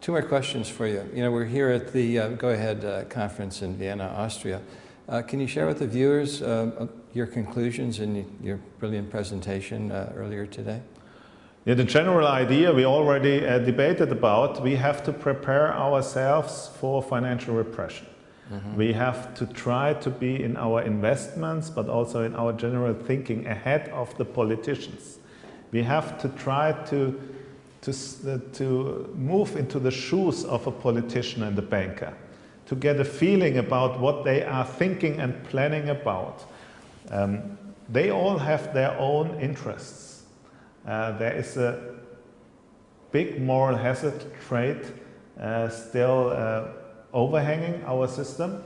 Two more questions for you. You know, we're here at the Go Ahead conference in Vienna, Austria. Can you share with the viewers your conclusions in your brilliant presentation earlier today? Yeah, the general idea we already debated about, we have to prepare ourselves for financial repression. Mm-hmm. We have to try to be in our investments, but also in our general thinking ahead of the politicians. We have to try to move into the shoes of a politician and a banker, to get a feeling about what they are thinking and planning about. They all have their own interests. There is a big moral hazard trait still overhanging our system,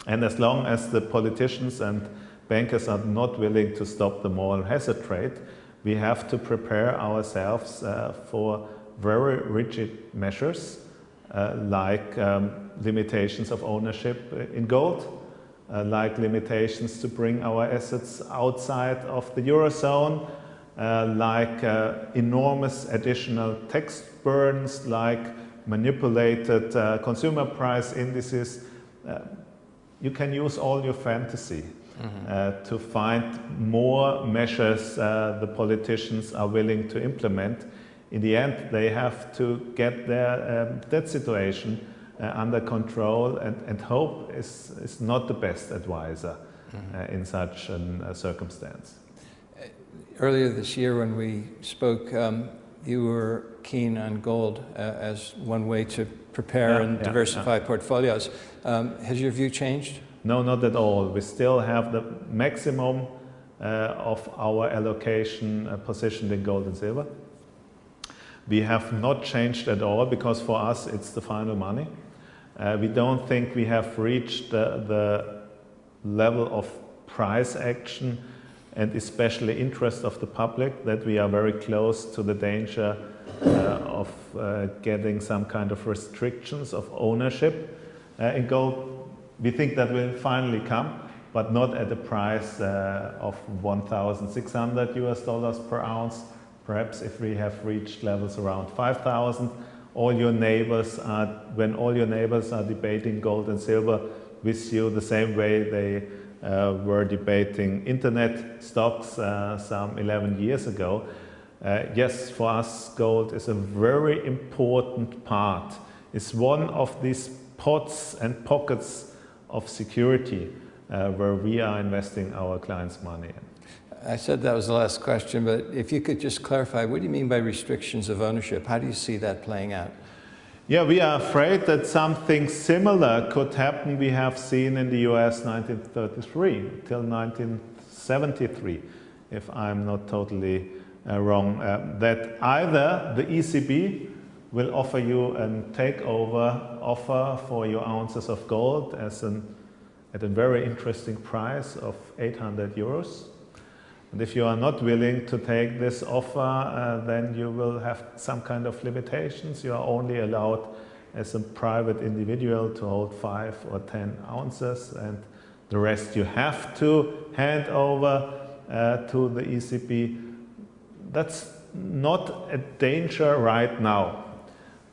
and as long as the politicians and bankers are not willing to stop the moral hazard trait, we have to prepare ourselves for very rigid measures like limitations of ownership in gold, like limitations to bring our assets outside of the Eurozone, like enormous additional tax burdens, like manipulated consumer price indices. You can use all your fantasy to find more measures the politicians are willing to implement. In the end, they have to get their debt situation under control, and hope is not the best advisor in such a circumstance. Earlier this year when we spoke, you were keen on gold as one way to prepare and diversify portfolios. Has your view changed? No, not at all. We still have the maximum of our allocation positioned in gold and silver. We have not changed at all because for us it's the final money. We don't think we have reached the level of price action and especially interest of the public that we are very close to the danger of getting some kind of restrictions of ownership in gold. We think that will finally come, but not at a price of $1,600 per ounce. Perhaps if we have reached levels around 5,000, all your neighbors are, when all your neighbors are debating gold and silver with you the same way they were debating internet stocks some 11 years ago. Yes, for us gold is a very important part. It's one of these pots and pockets of security where we are investing our clients' money in. I said that was the last question, but if you could just clarify, what do you mean by restrictions of ownership? How do you see that playing out? Yeah, we are afraid that something similar could happen. We have seen in the US 1933 till 1973, if I'm not totally wrong, that either the ECB will offer you a takeover offer for your ounces of gold at a very interesting price of 800 euros. And if you are not willing to take this offer, then you will have some kind of limitations. You are only allowed as a private individual to hold 5 or 10 ounces, and the rest you have to hand over to the ECB. That's not a danger right now.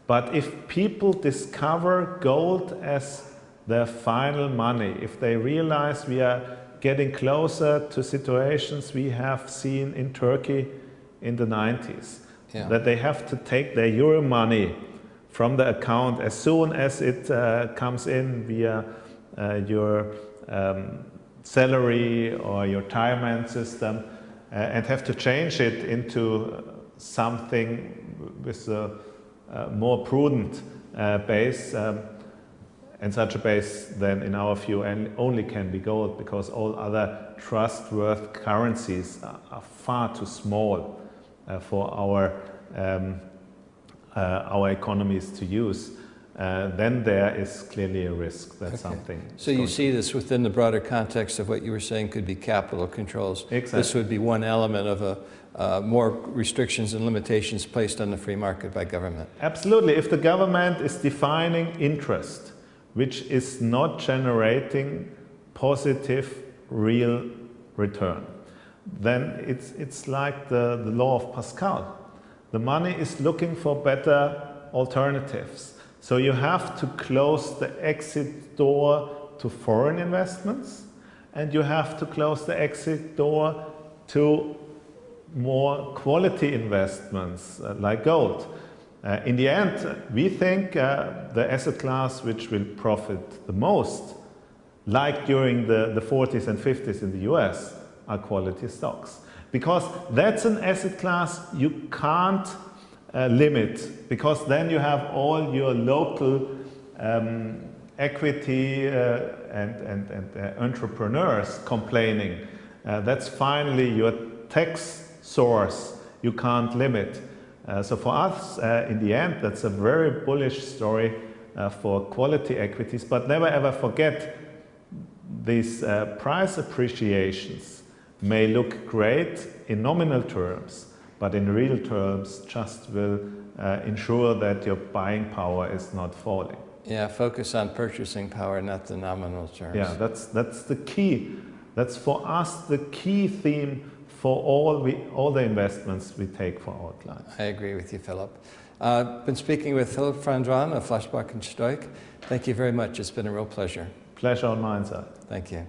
But if people discover gold as their final money, if they realize we are getting closer to situations we have seen in Turkey in the 90s, that they have to take their euro money from the account as soon as it comes in via your salary or your retirement system, and have to change it into something with a more prudent base, and such a base then in our view only can be gold, because all other trustworthy currencies are far too small for our economies to use. Then there is clearly a risk that something. So you see this within the broader context of what you were saying could be capital controls. Exactly. This would be one element of more restrictions and limitations placed on the free market by government. Absolutely. If the government is defining interest, which is not generating positive real return, then it's like the law of Pascal. The money is looking for better alternatives. So you have to close the exit door to foreign investments, and you have to close the exit door to more quality investments like gold. In the end, we think the asset class which will profit the most, like during the 40s and 50s in the US, are quality stocks. Because that's an asset class you can't limit, because then you have all your local equity and entrepreneurs complaining. That's finally your tax source you can't limit. So for us, in the end, that's a very bullish story for quality equities. But never ever forget, these price appreciations may look great in nominal terms, but in real terms just will ensure that your buying power is not falling. Yeah, focus on purchasing power, not the nominal terms. Yeah, that's the key. That's for us the key theme for all the investments we take for our clients. I agree with you, Philip. Been speaking with Philip van Dran of Flashback and Stoik. Thank you very much. It's been a real pleasure. Pleasure on my side. Thank you.